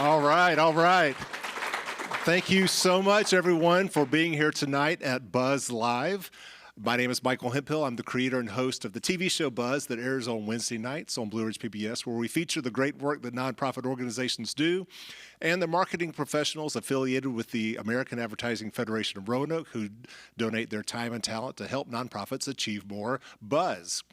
All right, all right. Thank you so much, everyone, for being here tonight at Buzz Live. My name is Michael Hemphill. I'm the creator and host of the TV show Buzz that airs on Wednesday nights on Blue Ridge PBS, where we feature the great work that nonprofit organizations do and the marketing professionals affiliated with the American Advertising Federation of Roanoke who donate their time and talent to help nonprofits achieve more buzz.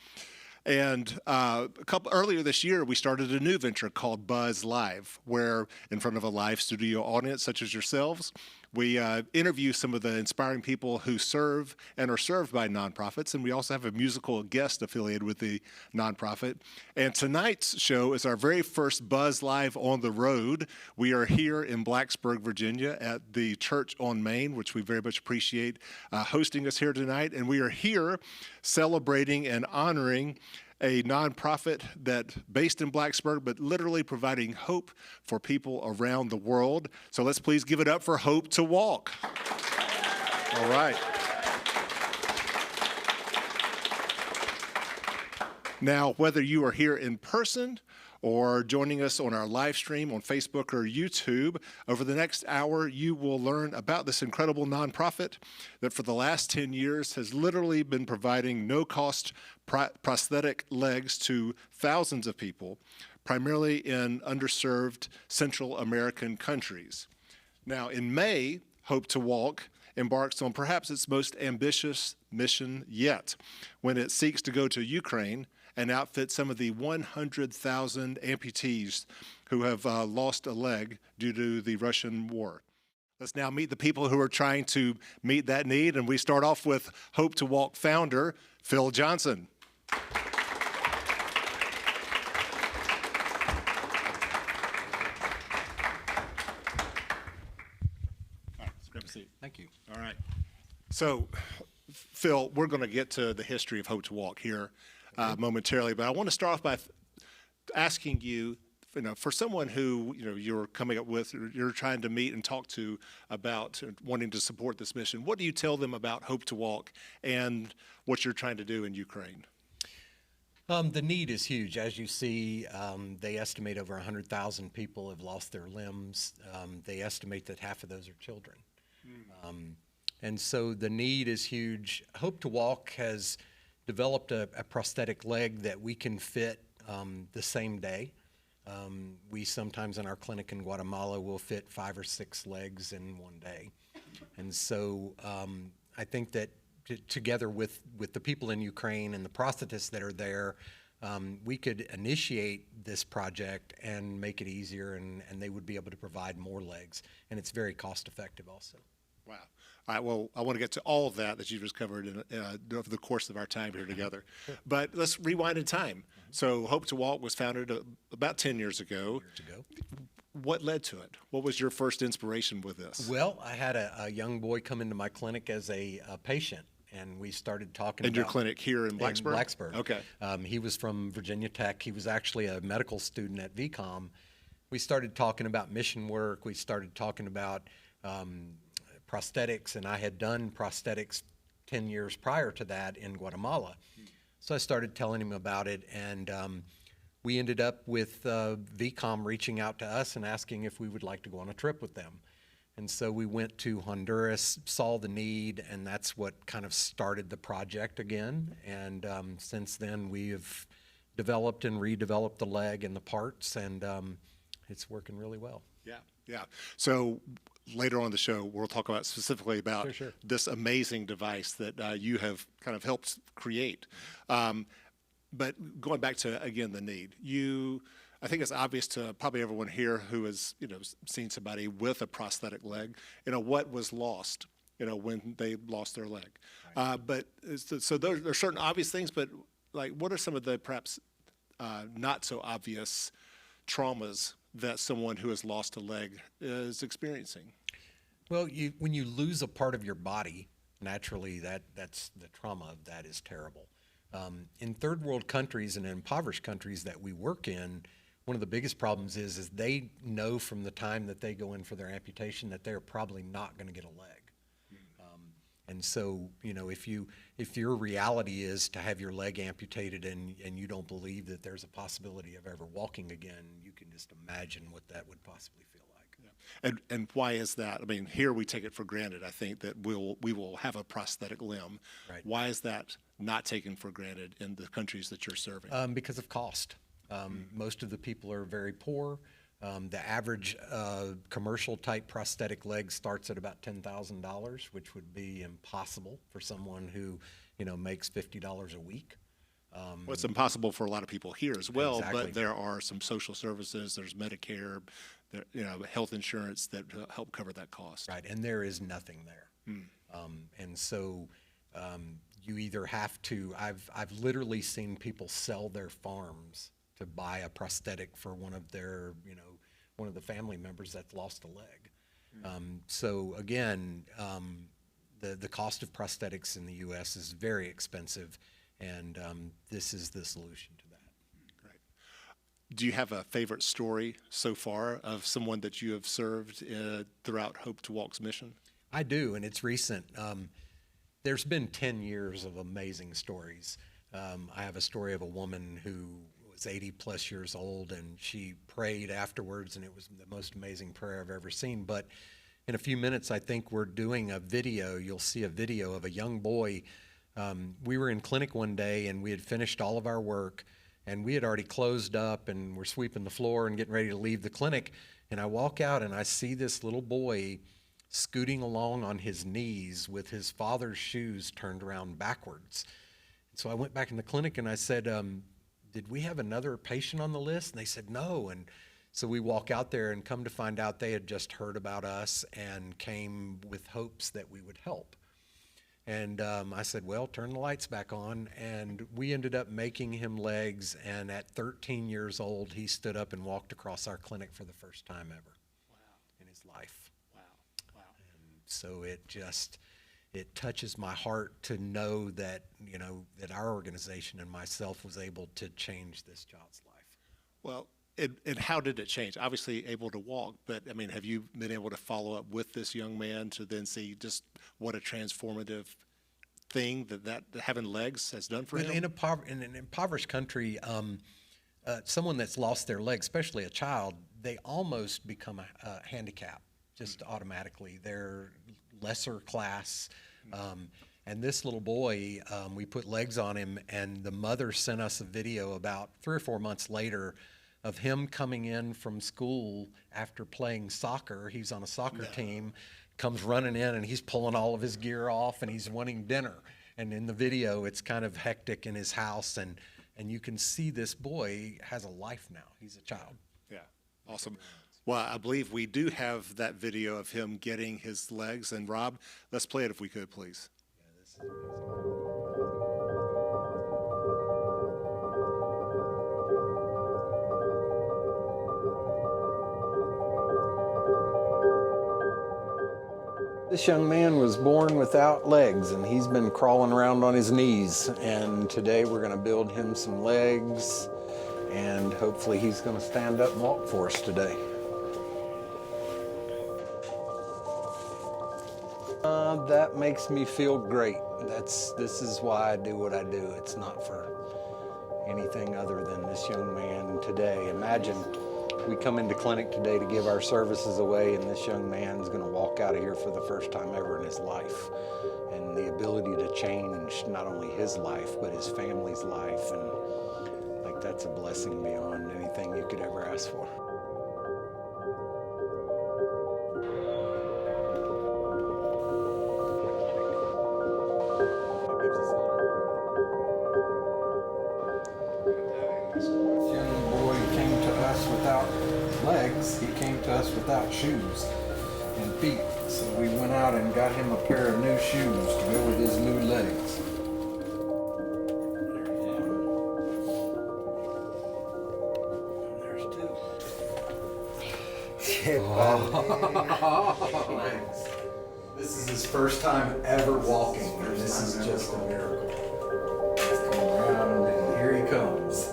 And earlier this year, we started a new venture called Buzz Live, where in front of a live studio audience such as yourselves, we interview some of the inspiring people who serve and are served by nonprofits. And we also have a musical guest affiliated with the nonprofit. And tonight's show is our very first Buzz Live on the road. We are here in Blacksburg, Virginia at the Church on Main, which we very much appreciate hosting us here tonight. And we are here celebrating and honoring a nonprofit that based in Blacksburg, but literally providing hope for people around the world. So let's please give it up for Hope to Walk. All right. Now, whether you are here in person or joining us on our live stream on Facebook or YouTube, over the next hour, you will learn about this incredible nonprofit that for the last 10 years has literally been providing no-cost prosthetic legs to thousands of people, primarily in underserved Central American countries. Now, in May, Hope to Walk embarks on perhaps its most ambitious mission yet, when it seeks to go to Ukraine and outfit some of the 100,000 amputees who have lost a leg due to the Russian war. Let's now meet the people who are trying to meet that need, and we start off with Hope to Walk founder, Phil Johnson. All right, let's grab a seat. Thank you. All right. So, Phil, we're going to get to the history of Hope to Walk here momentarily, but I want to start off by asking you, for someone who you're coming up with, you're trying to meet and talk to about wanting to support this mission. What do you tell them about Hope to Walk and what you're trying to do in Ukraine? The need is huge. As you see, they estimate over 100,000 people have lost their limbs. They estimate that half of those are children. And so the need is huge. Hope to Walk has developed a prosthetic leg that we can fit the same day. We sometimes in our clinic in Guatemala will fit 5 or 6 legs in one day. And so I think that together with the people in Ukraine and the prosthetists that are there, we could initiate this project and make it easier, and they would be able to provide more legs. And it's very cost effective also. Wow. All right, well, I want to get to all of that you just covered over the course of our time here together. But let's rewind in time. So Hope to Walk was founded about 10 years ago. What led to it? What was your first inspiration with this? Well, I had a young boy come into my clinic as a patient, and we started talking in your clinic here in Blacksburg? In Blacksburg. Okay. He was from Virginia Tech. He was actually a medical student at VCOM. We started talking about mission work. We started talking about prosthetics, and I had done prosthetics 10 years prior to that in Guatemala. So I started telling him about it, and we ended up with VCOM reaching out to us and asking if we would like to go on a trip with them. And so we went to Honduras, saw the need, and that's what kind of started the project again. And since then, we have developed and redeveloped the leg and the parts, and it's working really well. Yeah. So later on in the show, we'll talk about specifically about Sure. this amazing device that you have kind of helped create. But going back to, again, the need, I think it's obvious to probably everyone here who has, seen somebody with a prosthetic leg, what was lost, when they lost their leg. Right. So there are certain obvious things, but like, what are some of the perhaps not so obvious traumas that someone who has lost a leg is experiencing? Well, when you lose a part of your body, naturally that's the trauma of that is terrible. In third world countries and impoverished countries that we work in, one of the biggest problems is they know from the time that they go in for their amputation that they're probably not going to get a leg. And so, if your reality is to have your leg amputated and you don't believe that there's a possibility of ever walking again, you can just imagine what that would possibly feel like. Yeah. And why is that? I mean, here we take it for granted, I think, that we will have a prosthetic limb. Right. Why is that not taken for granted in the countries that you're serving? Because of cost. Most of the people are very poor. The average commercial type prosthetic leg starts at about $10,000, which would be impossible for someone who, makes $50 a week. Well, it's impossible for a lot of people here as well, Exactly. but there are some social services, there's Medicare, health insurance that help cover that cost. Right, and there is nothing there. And so you either have to, I've literally seen people sell their farms to buy a prosthetic for one of their, one of the family members that's lost a leg. So again, the cost of prosthetics in the U.S. is very expensive, and this is the solution to that. Great. Do you have a favorite story so far of someone that you have served throughout Hope to Walk's mission? I do, and it's recent. There's been 10 years of amazing stories. I have a story of a woman who was 80 plus years old, and she prayed afterwards, and it was the most amazing prayer I've ever seen. But in a few minutes, I think we're doing a video. You'll see a video of a young boy. We were in clinic one day, and we had finished all of our work, and we had already closed up, and we're sweeping the floor and getting ready to leave the clinic. And I walk out, and I see this little boy scooting along on his knees with his father's shoes turned around backwards. So I went back in the clinic, and I said, did we have another patient on the list? And they said no. And so we walk out there, and come to find out they had just heard about us and came with hopes that we would help. And I said, well, turn the lights back on. And we ended up making him legs. And at 13 years old, he stood up and walked across our clinic for the first time ever. Wow. In his life. Wow. Wow. And so it touches my heart to know that, that our organization and myself was able to change this child's life. Well, and how did it change? Obviously able to walk, but I mean, have you been able to follow up with this young man to then see just what a transformative thing that having legs has done for him? In an impoverished country, someone that's lost their leg, especially a child, they almost become a handicap just automatically. They're lesser class. And this little boy, we put legs on him, and the mother sent us a video about 3 or 4 months later of him coming in from school after playing soccer. He's on a soccer team, comes running in, and he's pulling all of his gear off, and he's wanting dinner. And in the video, it's kind of hectic in his house, and you can see this boy has a life now. He's a child. Yeah, awesome. Well, I believe we do have that video of him getting his legs. And Rob, let's play it if we could, please. Yeah, this is amazing. This young man was born without legs, and he's been crawling around on his knees. And today we're going to build him some legs, and hopefully he's going to stand up and walk for us today. That makes me feel great. This is why I do what I do. It's not for anything other than this young man today. Imagine we come into clinic today to give our services away, and this young man's going to walk out of here for the first time ever in his life. And the ability to change not only his life, but his family's life. And like, that's a blessing beyond anything you could ever ask for. Legs, he came to us without shoes and feet, so we went out and got him a pair of new shoes to go with his new legs. There's two. Legs. This is his first time ever walking, and this is just a miracle. He's coming around, and here he comes.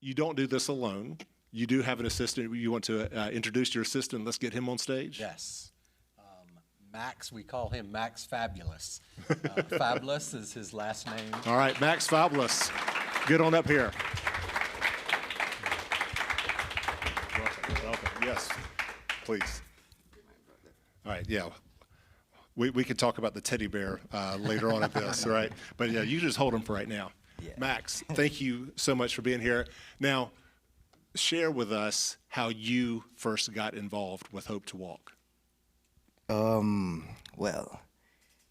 you don't do this alone. You do have an assistant. You want to introduce your assistant? Let's get him on stage. Yes. Max, we call him Max Fabulous. Fabulous is his last name. All right, Max Fabulous, get on up here. Welcome. Yes, please. All right, yeah. We could talk about the teddy bear later on at this, right? But yeah, you just hold him for right now. Yeah. Max, thank you so much for being here. Now, share with us how you first got involved with Hope to Walk. Well,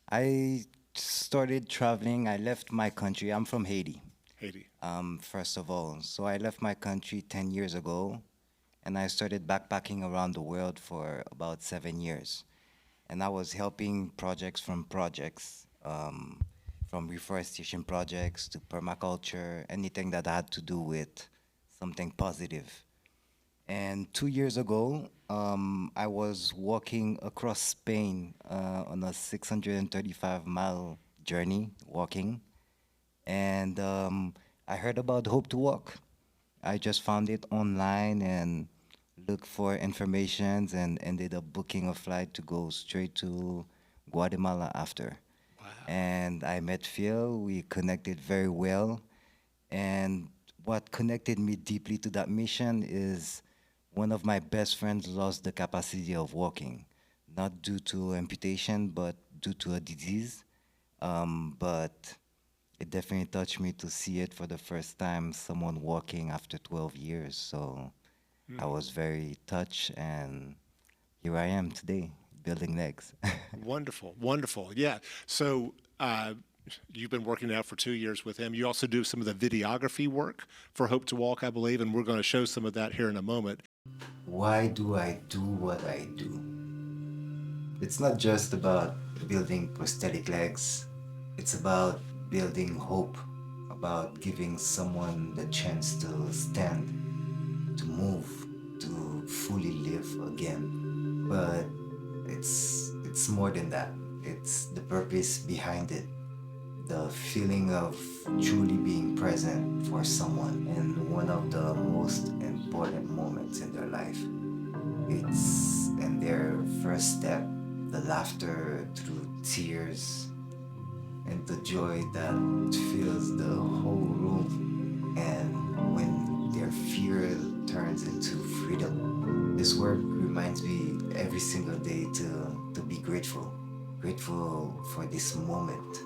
I started traveling. I left my country. I'm from Haiti, Haiti. first of all. So I left my country 10 years ago, and I started backpacking around the world for about 7 years. And I was helping from reforestation projects to permaculture, anything that had to do with something positive. And 2 years ago, I was walking across Spain on a 635-mile journey, walking. And I heard about Hope to Walk. I just found it online and looked for information and ended up booking a flight to go straight to Guatemala after. Wow. And I met Phil. We connected very well. And what connected me deeply to that mission is one of my best friends lost the capacity of walking, not due to amputation, but due to a disease. But it definitely touched me to see it for the first time, someone walking after 12 years. So I was very touched, and here I am today, building legs. Wonderful, wonderful. Yeah. So you've been working out for 2 years with him. You also do some of the videography work for Hope to Walk, I believe, and we're going to show some of that here in a moment. Why do I do what I do? It's not just about building prosthetic legs. It's about building hope, about giving someone the chance to stand, to move, to fully live again. But it's more than that. It's the purpose behind it. The feeling of truly being present for someone in one of the most important moments in their life. It's in their first step, the laughter through tears, and the joy that fills the whole room, and when their fear turns into freedom. This work reminds me every single day to be grateful. Grateful for this moment,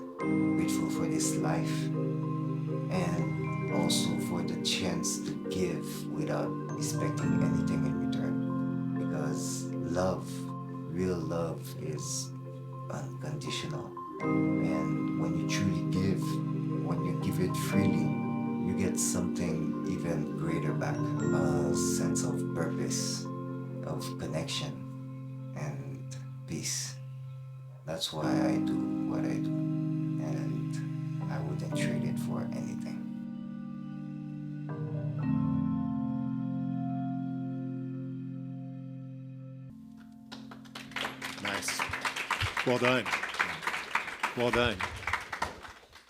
grateful for this life, and also for the chance to give without expecting anything in return. Because love, real love, is unconditional. And when you truly give, when you give it freely, you get something even greater back. A sense of purpose, of connection, and peace. That's why I do what I do. And I wouldn't trade it for anything. Nice. Well done. Well done.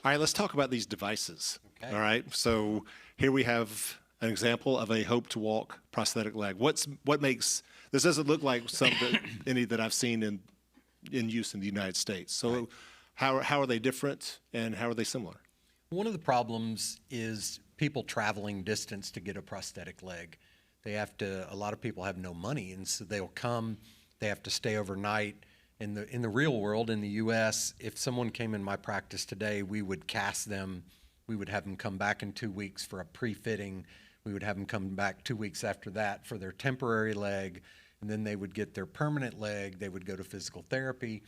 All right, let's talk about these devices. Okay. All right, so here we have an example of a Hope to Walk prosthetic leg. What makes this doesn't look like any that I've seen in use in the United States. So Right. how are they different and how are they similar? One of the problems is people traveling distance to get a prosthetic leg. A lot of people have no money, and so they'll come, they have to stay overnight. In the real world, in the US, if someone came in my practice today, we would cast them, we would have them come back in 2 weeks for a pre-fitting, we would have them come back 2 weeks after that for their temporary leg, and then they would get their permanent leg, they would go to physical therapy.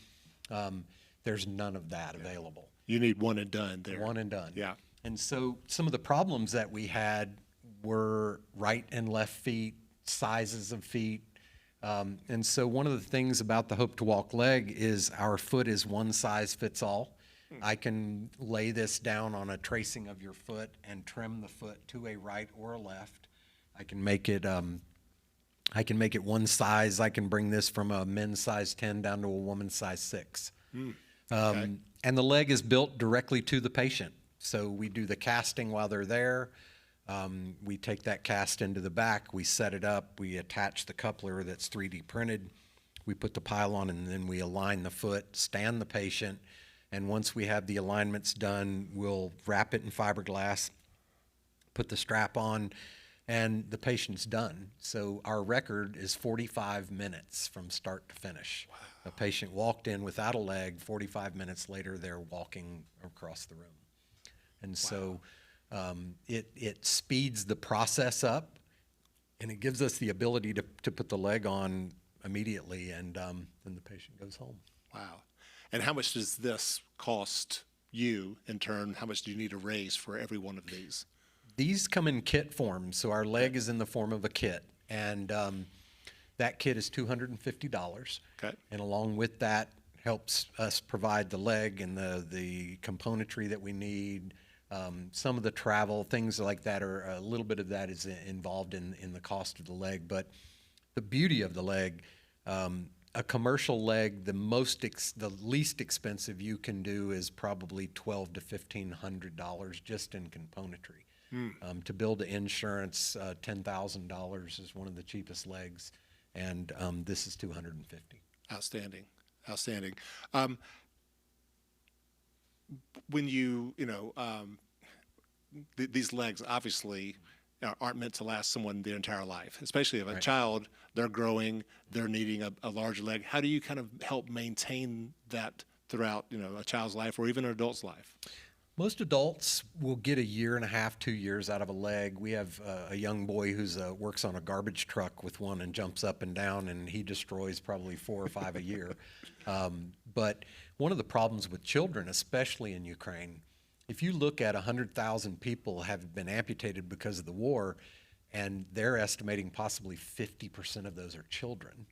There's none of that available. You need one and done there. One and done. Yeah. And so some of the problems that we had were right and left feet, sizes of feet. And so one of the things about the Hope to Walk leg is our foot is one size fits all. I can lay this down on a tracing of your foot and trim the foot to a right or a left. I can make it one size. I can bring this from a men's size 10 down to a woman's size 6. Okay. And the leg is built directly to the patient. So we do the casting while they're there. We take that cast into the back, we set it up, we attach the coupler that's 3D printed, we put the pylon, and then we align the foot, stand the patient, and once we have the alignments done, we'll wrap it in fiberglass, put the strap on, and the patient's done. So our record is 45 minutes from start to finish. Wow. A patient walked in without a leg, 45 minutes later they're walking across the room. And so it speeds the process up, and it gives us the ability to put the leg on immediately, and then the patient goes home. Wow. And how much does this cost you in turn? How much do you need to raise for every one of these? These come in kit form, so our leg is in the form of a kit, and that kit is $250. Okay. And along with that helps us provide the leg and the componentry that we need. Some of the travel, things like that, are a little bit of that is involved in the cost of the leg. But the beauty of the leg, a commercial leg, the least expensive you can do is probably $1,200 to $1,500 just in componentry. To build the insurance, $10,000 is one of the cheapest legs, and this is $250. Outstanding, outstanding. When these legs obviously aren't meant to last someone their entire life, especially if a child, they're growing, they're needing a larger leg. How do you kind of help maintain that throughout, a child's life or even an adult's life? Most adults will get 1.5 years, 2 years out of a leg. We have a young boy who's works on a garbage truck with one and jumps up and down, and he destroys probably 4 or 5 a year. But one of the problems with children, especially in Ukraine, if you look at 100,000 people have been amputated because of the war, and they're estimating possibly 50% of those are children.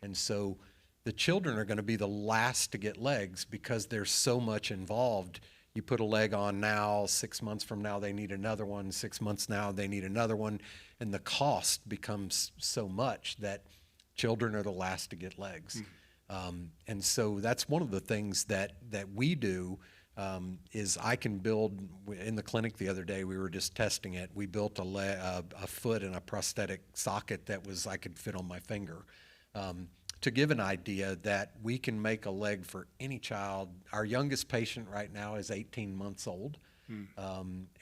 And so the children are going to be the last to get legs because there's so much involved. You put a leg on now, 6 months from now they need another one, 6 months now they need another one, and the cost becomes so much that children are the last to get legs. And so that's one of the things that we do, is I can build, in the clinic the other day, we were just testing it, we built a foot and a prosthetic socket that I could fit on my finger. To give an idea that we can make a leg for any child. Our youngest patient right now is 18 months old,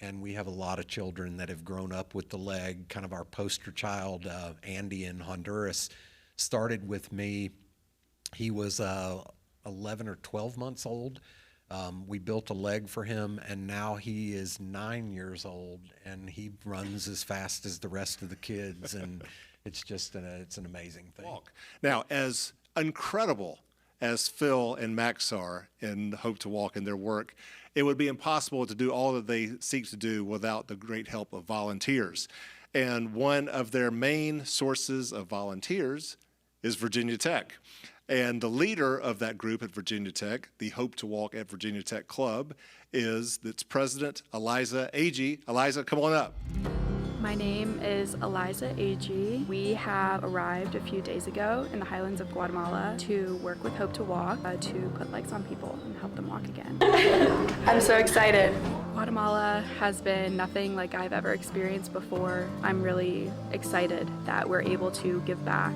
and we have a lot of children that have grown up with the leg. Kind of our poster child, Andy in Honduras, started with me. He was 11 or 12 months old. We built a leg for him, and now he is 9 years old, and he runs as fast as the rest of the kids, and it's just it's an amazing thing. Now, as incredible as Phil and Max are in Hope to Walk in their work, it would be impossible to do all that they seek to do without the great help of volunteers. And one of their main sources of volunteers is Virginia Tech. And the leader of that group at Virginia Tech, the Hope to Walk at Virginia Tech Club, is its president, Eliza Agee. Eliza, come on up. My name is Eliza Agee. We have arrived a few days ago in the highlands of Guatemala to work with Hope to Walk, to put legs on people and help them walk again. I'm so excited. Guatemala has been nothing like I've ever experienced before. I'm really excited that we're able to give back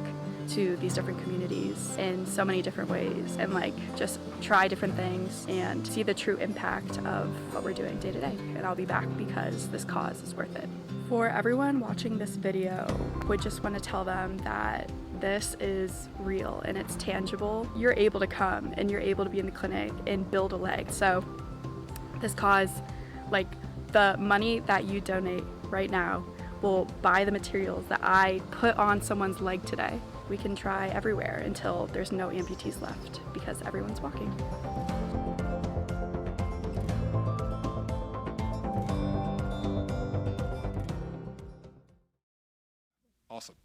to these different communities in so many different ways, and just try different things and see the true impact of what we're doing day to day. And I'll be back because this cause is worth it. For everyone watching this video, I would just want to tell them that this is real and it's tangible. You're able to come and you're able to be in the clinic and build a leg. So this cause, the money that you donate right now will buy the materials that I put on someone's leg today. We can try everywhere until there's no amputees left because everyone's walking. Awesome.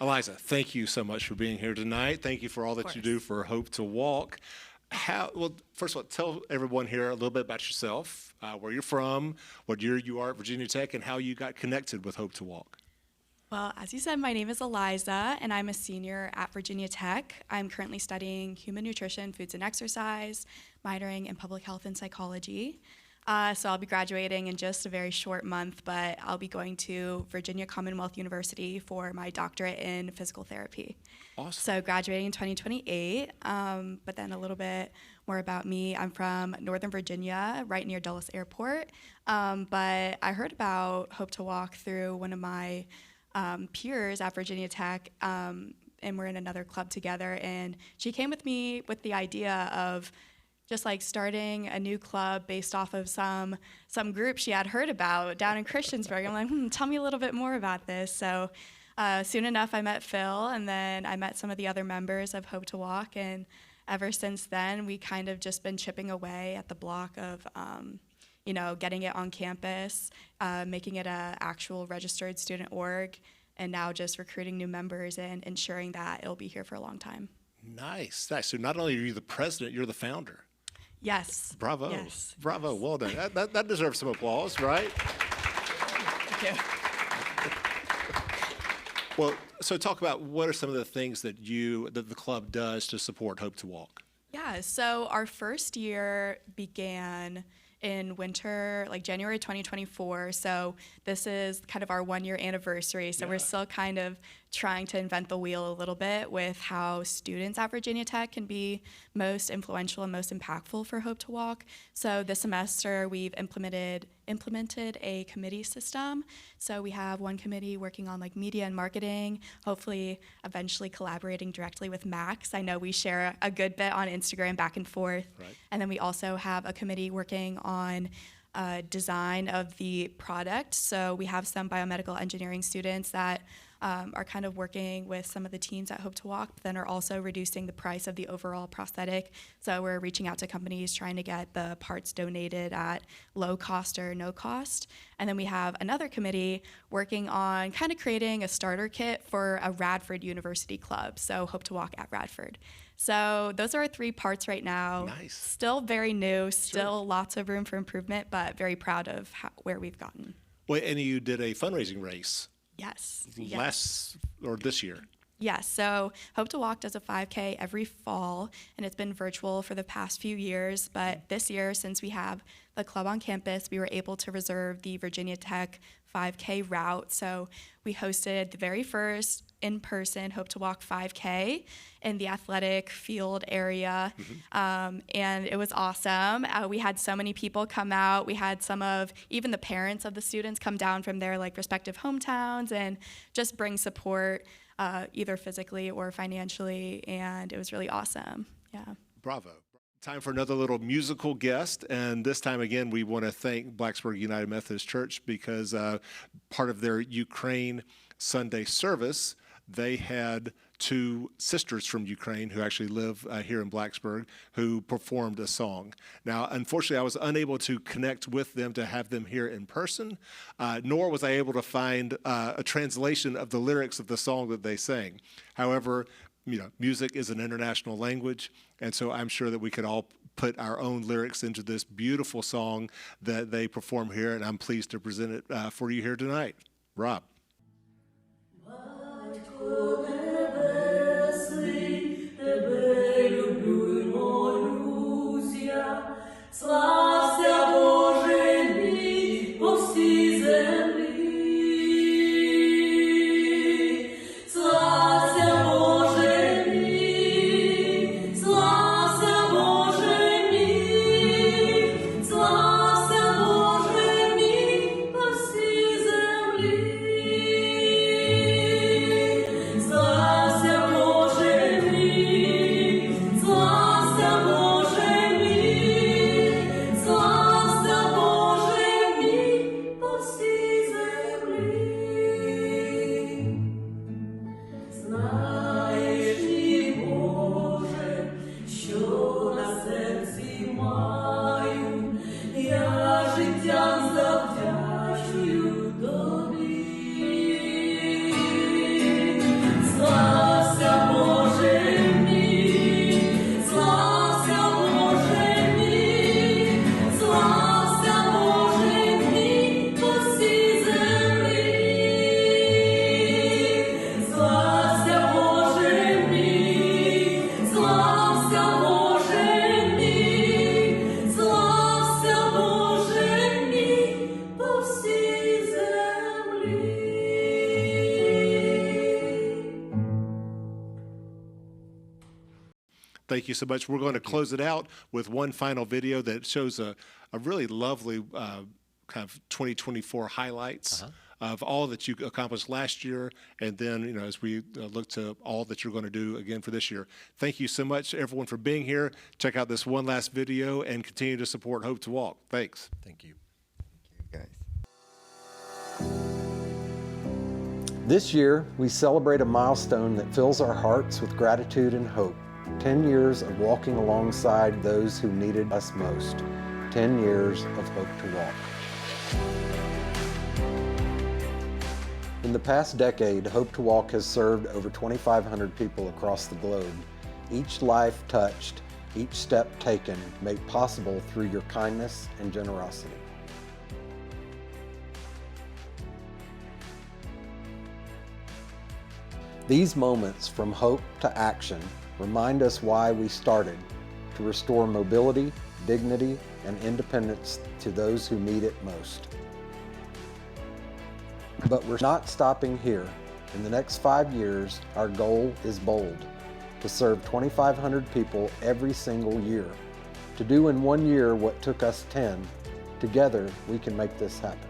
Eliza, thank you so much for being here tonight. Thank you for all that you do for Hope to Walk. First of all, tell everyone here a little bit about yourself, where you're from, what year you are at Virginia Tech, and how you got connected with Hope to Walk. Well, as you said, my name is Eliza, and I'm a senior at Virginia Tech. I'm currently studying human nutrition, foods and exercise, minoring in public health and psychology. So I'll be graduating in just a very short month, but I'll be going to Virginia Commonwealth University for my doctorate in physical therapy. Awesome. So graduating in 2028, but then a little bit more about me. I'm from Northern Virginia, right near Dulles Airport, but I heard about Hope to Walk through one of my peers at Virginia Tech, and we're in another club together, and she came with me with the idea of just like starting a new club based off of some group she had heard about down in Christiansburg. I'm like, tell me a little bit more about this. So soon enough, I met Phil, and then I met some of the other members of Hope to Walk, and ever since then, we kind of just been chipping away at the block of, getting it on campus, making it an actual registered student org, and now just recruiting new members and ensuring that it'll be here for a long time. Nice. So not only are you the president, you're the founder. Yes. Bravo. Yes. Bravo. Well done. That deserves some applause, right? Thank you. Well, so talk about what are some of the things that the club does to support Hope to Walk? Yeah, so our first year began in winter, like January 2024. So this is kind of our 1-year anniversary. So we're still kind of trying to invent the wheel a little bit with how students at Virginia Tech can be most influential and most impactful for Hope to Walk. So this semester we've implemented a committee system. So we have one committee working on like media and marketing, hopefully eventually collaborating directly with Max. I know we share a good bit on Instagram back and forth. Right. And then we also have a committee working on design of the product. So we have some biomedical engineering students that are kind of working with some of the teams at Hope to Walk, but then are also reducing the price of the overall prosthetic. So we're reaching out to companies trying to get the parts donated at low cost or no cost. And then we have another committee working on kind of creating a starter kit for a Radford University club. So Hope to Walk at Radford. So those are our 3 parts right now. Nice. Still very new, still lots of room for improvement, but very proud of where we've gotten. Well, and you did a fundraising race Yes. this year. Yes, so Hope to Walk does a 5K every fall, and it's been virtual for the past few years. But this year, since we have the club on campus, we were able to reserve the Virginia Tech 5K route. So we hosted the very first in-person Hope to Walk 5K in the athletic field area, and it was awesome. We had so many people come out. We had some of even the parents of the students come down from their like respective hometowns and just bring support, either physically or financially, and it was really awesome. Yeah. Bravo. Time for another little musical guest, and this time again we want to thank Blacksburg United Methodist Church because part of their Ukraine Sunday service, they had 2 sisters from Ukraine who actually live here in Blacksburg who performed a song. Now, unfortunately, I was unable to connect with them to have them here in person, nor was I able to find a translation of the lyrics of the song that they sang. However, music is an international language, and so I'm sure that we could all put our own lyrics into this beautiful song that they perform here, and I'm pleased to present it for you here tonight. Rob. Слався Боже мій по всій землі. Слався Боже мій, слався Боже мій, слався Боже мій по всій землі. Thank you so much. We're going to close it out with one final video that shows a really lovely kind of 2024 highlights of all that you accomplished last year, and then, you know, as we look to all that you're going to do again for this year. Thank you so much, everyone, for being here. Check out this one last video and continue to support Hope to Walk. Thanks. Thank you. Guys. This year, we celebrate a milestone that fills our hearts with gratitude and hope. 10 years of walking alongside those who needed us most. 10 years of Hope to Walk. In the past decade, Hope to Walk has served over 2,500 people across the globe. Each life touched, each step taken, made possible through your kindness and generosity. These moments from hope to action remind us why we started, to restore mobility, dignity, and independence to those who need it most. But we're not stopping here. In the next 5 years, our goal is bold, to serve 2,500 people every single year. To do in 1 year what took us 10, together we can make this happen.